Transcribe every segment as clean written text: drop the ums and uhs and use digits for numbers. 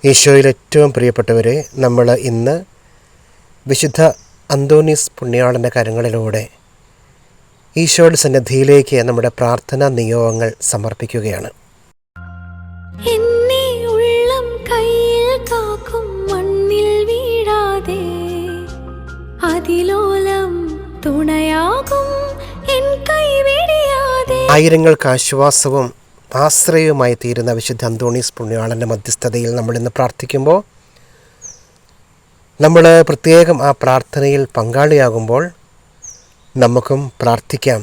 ഈശോയിൽ ഏറ്റവും പ്രിയപ്പെട്ടവരെ, നമ്മൾ ഇന്ന് വിശുദ്ധ അന്തോണീസ് പുണ്യാളൻ്റെ കരങ്ങളിലൂടെ ഈശോയുടെ സന്നിധിയിലേക്ക് നമ്മുടെ പ്രാർത്ഥനാ നിയോഗങ്ങൾ സമർപ്പിക്കുകയാണ്. എന്നെ ഉള്ളം കയ്യിൽ കാക്കും, മണ്ണിൽ വീഴാതെ അതിലോലം തുണയാകും എൻ കൈവെടിയാതെ. ആയിരങ്ങൾക്ക് ആശ്വാസവും ആശ്രയവുമായി തീരുന്ന വിശുദ്ധ അന്തോണീസ് പുണ്യാളൻ്റെ മധ്യസ്ഥതയിൽ നമ്മളിന്ന് പ്രാർത്ഥിക്കുമ്പോൾ, നമ്മൾ പ്രത്യേകം ആ പ്രാർത്ഥനയിൽ പങ്കാളിയാകുമ്പോൾ നമുക്കും പ്രാർത്ഥിക്കാം.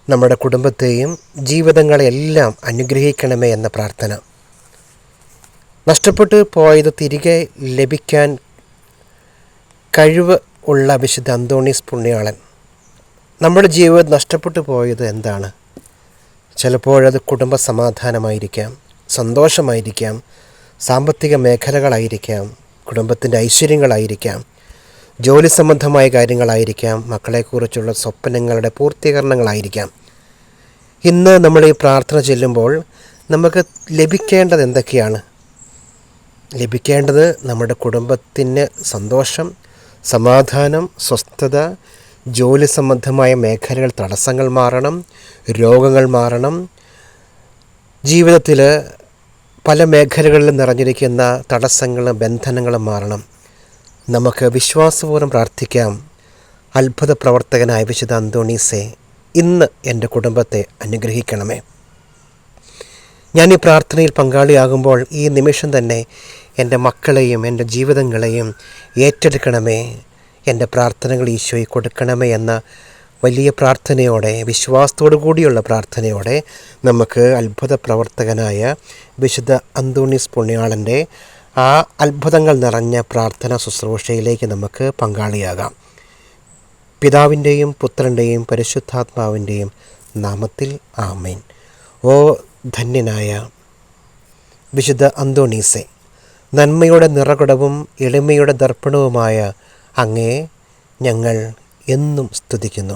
നമ്മുടെ കുടുംബത്തെയും ജീവിതങ്ങളെല്ലാം അനുഗ്രഹിക്കണമേ എന്ന പ്രാർത്ഥന. നഷ്ടപ്പെട്ടു പോയത് തിരികെ ലഭിക്കാൻ കഴിവ് ഉള്ള വിശുദ്ധ അന്തോണീസ് പുണ്യാളൻ. നമ്മുടെ ജീവിതം നഷ്ടപ്പെട്ടു പോയത് എന്താണ്? ചിലപ്പോഴത് കുടുംബ സമാധാനമായിരിക്കാം, സന്തോഷമായിരിക്കാം, സാമ്പത്തിക മേഖലകളായിരിക്കാം, കുടുംബത്തിൻ്റെ ഐശ്വര്യങ്ങളായിരിക്കാം, ജോലി സംബന്ധമായ കാര്യങ്ങളായിരിക്കാം, മക്കളെക്കുറിച്ചുള്ള സ്വപ്നങ്ങളുടെ പൂർത്തീകരണങ്ങളായിരിക്കാം. ഇന്ന് നമ്മൾ ഈ പ്രാർത്ഥന ചെല്ലുമ്പോൾ നമുക്ക് ലഭിക്കേണ്ടത് എന്തൊക്കെയാണ്? ലഭിക്കേണ്ടത് നമ്മുടെ കുടുംബത്തിന് സന്തോഷം, സമാധാനം, സ്വസ്ഥത, ജോലി സംബന്ധമായ മേഖലകൾ തടസ്സങ്ങൾ മാറണം, രോഗങ്ങൾ മാറണം, ജീവിതത്തിൽ പല മേഖലകളിലും നിറഞ്ഞിരിക്കുന്ന തടസ്സങ്ങളും ബന്ധനങ്ങളും മാറണം. നമുക്ക് വിശ്വാസപൂർവ്വം പ്രാർത്ഥിക്കാം. അത്ഭുത പ്രവർത്തകനായ വിശുദ്ധ അന്തോണീസേ, ഇന്ന് എൻ്റെ കുടുംബത്തെ അനുഗ്രഹിക്കണമേ. ഞാൻ ഈ പ്രാർത്ഥനയിൽ പങ്കാളിയാകുമ്പോൾ ഈ നിമിഷം തന്നെ എൻ്റെ മക്കളെയും എൻ്റെ ജീവിതങ്ങളെയും ഏറ്റെടുക്കണമേ, എൻ്റെ പ്രാർത്ഥനകൾ ഈശോയ്ക്ക് കൊടുക്കണമേ എന്ന വലിയ പ്രാർത്ഥനയോടെ, വിശ്വാസത്തോടു കൂടിയുള്ള പ്രാർത്ഥനയോടെ നമുക്ക് അത്ഭുത പ്രവർത്തകനായ വിശുദ്ധ അന്തോണീസ് പുണ്യാളൻ്റെ ആ അത്ഭുതങ്ങൾ നിറഞ്ഞ പ്രാർത്ഥന ശുശ്രൂഷയിലേക്ക് നമുക്ക് പങ്കാളിയാകാം. പിതാവിൻ്റെയും പുത്രൻ്റെയും പരിശുദ്ധാത്മാവിൻ്റെയും നാമത്തിൽ ആമേൻ. ഓ ധന്യനായ വിശുദ്ധ അന്തോണീസേ, നന്മയുടെ നിറകുടവും എളിമയുടെ ദർപ്പണവുമായ അങ്ങയെ ഞങ്ങൾ എന്നും സ്തുതിക്കുന്നു.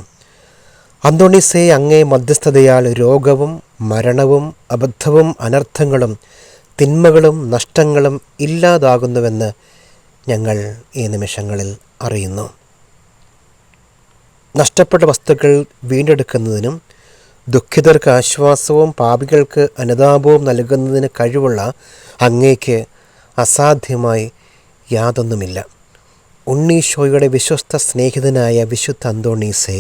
അന്തോണീസേ, അങ്ങേ മധ്യസ്ഥതയാൽ രോഗവും മരണവും അബദ്ധവും അനർത്ഥങ്ങളും തിന്മകളും നഷ്ടങ്ങളും ഇല്ലാതാകുന്നുവെന്ന് ഞങ്ങൾ ഈ നിമിഷങ്ങളിൽ അറിയുന്നു. നഷ്ടപ്പെട്ട വസ്തുക്കൾ വീണ്ടെടുക്കുന്നതിനും ദുഃഖിതർക്ക് ആശ്വാസവും പാപികൾക്ക് അനുതാപവും നൽകുന്നതിന് കഴിവുള്ള അങ്ങേക്ക് അസാധ്യമായി യാതൊന്നുമില്ല. ഉണ്ണീശോയുടെ വിശ്വസ്ത സ്നേഹിതനായ വിശുദ്ധ അന്തോണീസേ,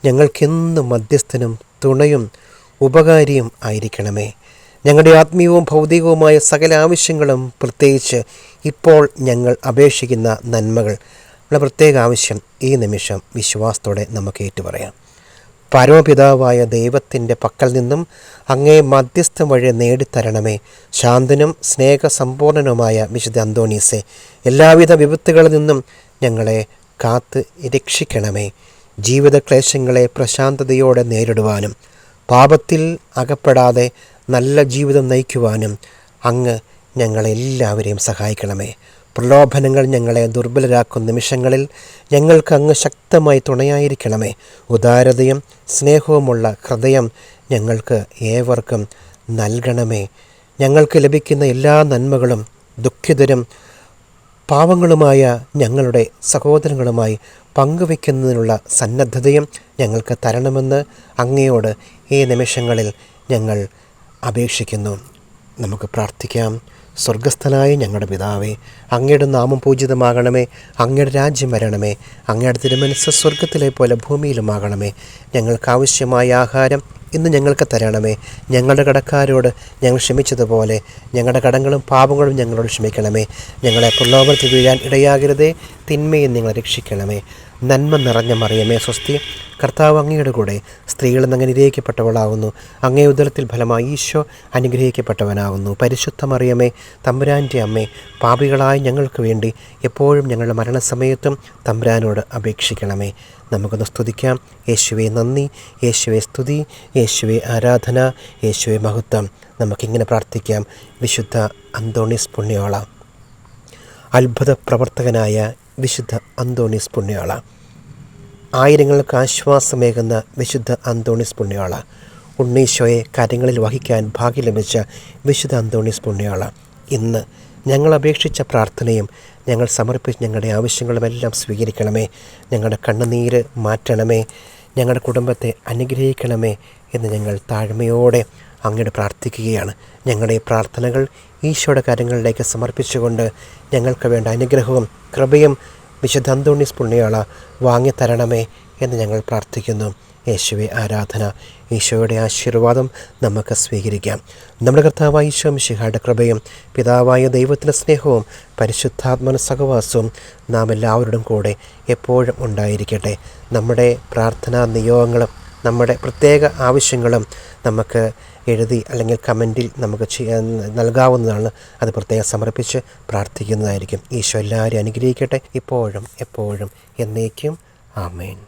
ഞങ്ങൾക്കെന്നും മധ്യസ്ഥനും തുണയും ഉപകാരിയും ആയിരിക്കണമേ. ഞങ്ങളുടെ ആത്മീയവും ഭൗതികവുമായ സകല ആവശ്യങ്ങളും, പ്രത്യേകിച്ച് ഇപ്പോൾ ഞങ്ങൾ അപേക്ഷിക്കുന്ന നന്മകൾ, നമ്മുടെ പ്രത്യേക ആവശ്യം ഈ നിമിഷം വിശ്വാസത്തോടെ നമുക്ക് ഏറ്റുപറയാം. പരമപിതാവായ ദൈവത്തിൻ്റെ പക്കൽ നിന്നും അങ്ങേ മധ്യസ്ഥം വഴി നേടിത്തരണമേ. ശാന്തനും സ്നേഹസമ്പൂർണനുമായ വിശുദ്ധ അന്തോണീസേ, എല്ലാവിധ വിപത്തുകളിൽ നിന്നും ഞങ്ങളെ കാത്ത് രക്ഷിക്കണമേ. ജീവിത ക്ലേശങ്ങളെ പ്രശാന്തതയോടെ നേരിടുവാനും പാപത്തിൽ അകപ്പെടാതെ നല്ല ജീവിതം നയിക്കുവാനും അങ്ങ് ഞങ്ങളെല്ലാവരെയും സഹായിക്കണമേ. പ്രലോഭനങ്ങൾ ഞങ്ങളെ ദുർബലരാക്കുന്ന നിമിഷങ്ങളിൽ ഞങ്ങൾക്ക് അങ്ങ് ശക്തമായി തുണയായിരിക്കണമേ. ഉദാരതയും സ്നേഹവുമുള്ള ഹൃദയം ഞങ്ങൾക്ക് ഏവർക്കും നൽകണമേ. ഞങ്ങൾക്ക് ലഭിക്കുന്ന എല്ലാ നന്മകളും ദുഃഖിതരും പാവങ്ങളുമായ ഞങ്ങളുടെ സഹോദരങ്ങളുമായി പങ്കുവയ്ക്കുന്നതിനുള്ള സന്നദ്ധതയും ഞങ്ങൾക്ക് തരണമെന്ന് അങ്ങയോട് ഈ നിമിഷങ്ങളിൽ ഞങ്ങൾ അപേക്ഷിക്കുന്നു. നമുക്ക് പ്രാർത്ഥിക്കാം. സ്വർഗസ്ഥനായ ഞങ്ങളുടെ പിതാവേ, അങ്ങയുടെ നാമം പൂജിതമാകണമേ. അങ്ങയുടെ രാജ്യം വരണമേ. അങ്ങയുടെ തിരുമനസ്സ് സ്വർഗത്തിലെ പോലെ ഭൂമിയിലുമാകണമേ. ഞങ്ങൾക്ക് ആവശ്യമായ ആഹാരം ഇന്ന് ഞങ്ങൾക്ക് തരണമേ. ഞങ്ങളുടെ കടക്കാരോട് ഞങ്ങൾ ക്ഷമിച്ചതുപോലെ ഞങ്ങളുടെ കടങ്ങളും പാപങ്ങളും ഞങ്ങളോട് ക്ഷമിക്കണമേ. ഞങ്ങളെ പ്രലോഭനത്തിൽ വീഴാൻ ഇടയാകരുതേ, തിന്മയും നിങ്ങൾ രക്ഷിക്കണമേ. നന്മ നിറഞ്ഞ മറിയമേ സ്വസ്തി, കർത്താവ് അങ്ങയുടെ കൂടെ സ്ത്രീകളിൽ നിന്ന് അനുഗ്രഹിക്കപ്പെട്ടവളാകുന്നു. അങ്ങേ ഉദരത്തിൽ ഫലമായി ഈശോ അനുഗ്രഹിക്കപ്പെട്ടവനാകുന്നു. പരിശുദ്ധ മറിയമേ, തമ്പുരാൻ്റെ അമ്മേ, പാപികളായ ഞങ്ങൾക്ക് വേണ്ടി എപ്പോഴും ഞങ്ങളുടെ മരണസമയത്തും തമ്പുരാനോട് അപേക്ഷിക്കണമേ. നമുക്കൊന്ന് സ്തുതിക്കാം. യേശുവേ നന്ദി, യേശുവേ സ്തുതി, യേശുവേ ആരാധന, യേശുവേ മഹത്വം. നമുക്കിങ്ങനെ പ്രാർത്ഥിക്കാം. വിശുദ്ധ അന്തോണീസ് പുണ്യാള, അത്ഭുത പ്രവർത്തകനായ വിശുദ്ധ അന്തോണീസ് പുണ്യാള, ആയിരങ്ങൾക്ക് ആശ്വാസമേകുന്ന വിശുദ്ധ അന്തോണീസ് പുണ്യാള, ഉണ്ണീശോയെ കരങ്ങളിൽ വഹിക്കാൻ ഭാഗ്യം ലഭിച്ച വിശുദ്ധ അന്തോണീസ് പുണ്യാള, ഇന്ന് ഞങ്ങൾ അപേക്ഷിച്ച പ്രാർത്ഥനയും ഞങ്ങൾ സമർപ്പിച്ച ഞങ്ങളുടെ ആവശ്യങ്ങളുമെല്ലാം സ്വീകരിക്കണമേ. ഞങ്ങളുടെ കണ്ണുനീര് മാറ്റണമേ. ഞങ്ങളുടെ കുടുംബത്തെ അനുഗ്രഹിക്കണമേ എന്ന് ഞങ്ങൾ താഴ്മയോടെ അങ്ങോട്ട് പ്രാർത്ഥിക്കുകയാണ്. ഞങ്ങളുടെ പ്രാർത്ഥനകൾ ഈശോയുടെ കാര്യങ്ങളിലേക്ക് സമർപ്പിച്ചുകൊണ്ട് ഞങ്ങൾക്ക് വേണ്ട അനുഗ്രഹവും കൃപയും വിശുദ്ധ അന്തോണീസ് പുണ്യാള വാങ്ങിത്തരണമേ എന്ന് ഞങ്ങൾ പ്രാർത്ഥിക്കുന്നു. യേശുവെ ആരാധന. ഈശോയുടെ ആശീർവാദം നമുക്ക് സ്വീകരിക്കാം. നമ്മുടെ കർത്താവായ ഈശോ മിശിഹായുടെ കൃപയും പിതാവായ ദൈവത്തിൻ്റെ സ്നേഹവും പരിശുദ്ധാത്മന സഹവാസവും നാം എല്ലാവരുടെയും കൂടെ എപ്പോഴും ഉണ്ടായിരിക്കട്ടെ. നമ്മുടെ പ്രാർത്ഥനാ നിയോഗങ്ങളും നമ്മുടെ പ്രത്യേക ആവശ്യങ്ങളും നമുക്ക് എഴുതി അല്ലെങ്കിൽ കമൻറ്റിൽ നമുക്ക് നൽകാവുന്നതാണ്. അത് പ്രത്യേകം സമർപ്പിച്ച് പ്രാർത്ഥിക്കുന്നതായിരിക്കും. ഈശോ എല്ലാവരും അനുഗ്രഹിക്കട്ടെ, ഇപ്പോഴും എപ്പോഴും എന്നേക്കും. ആമേൻ.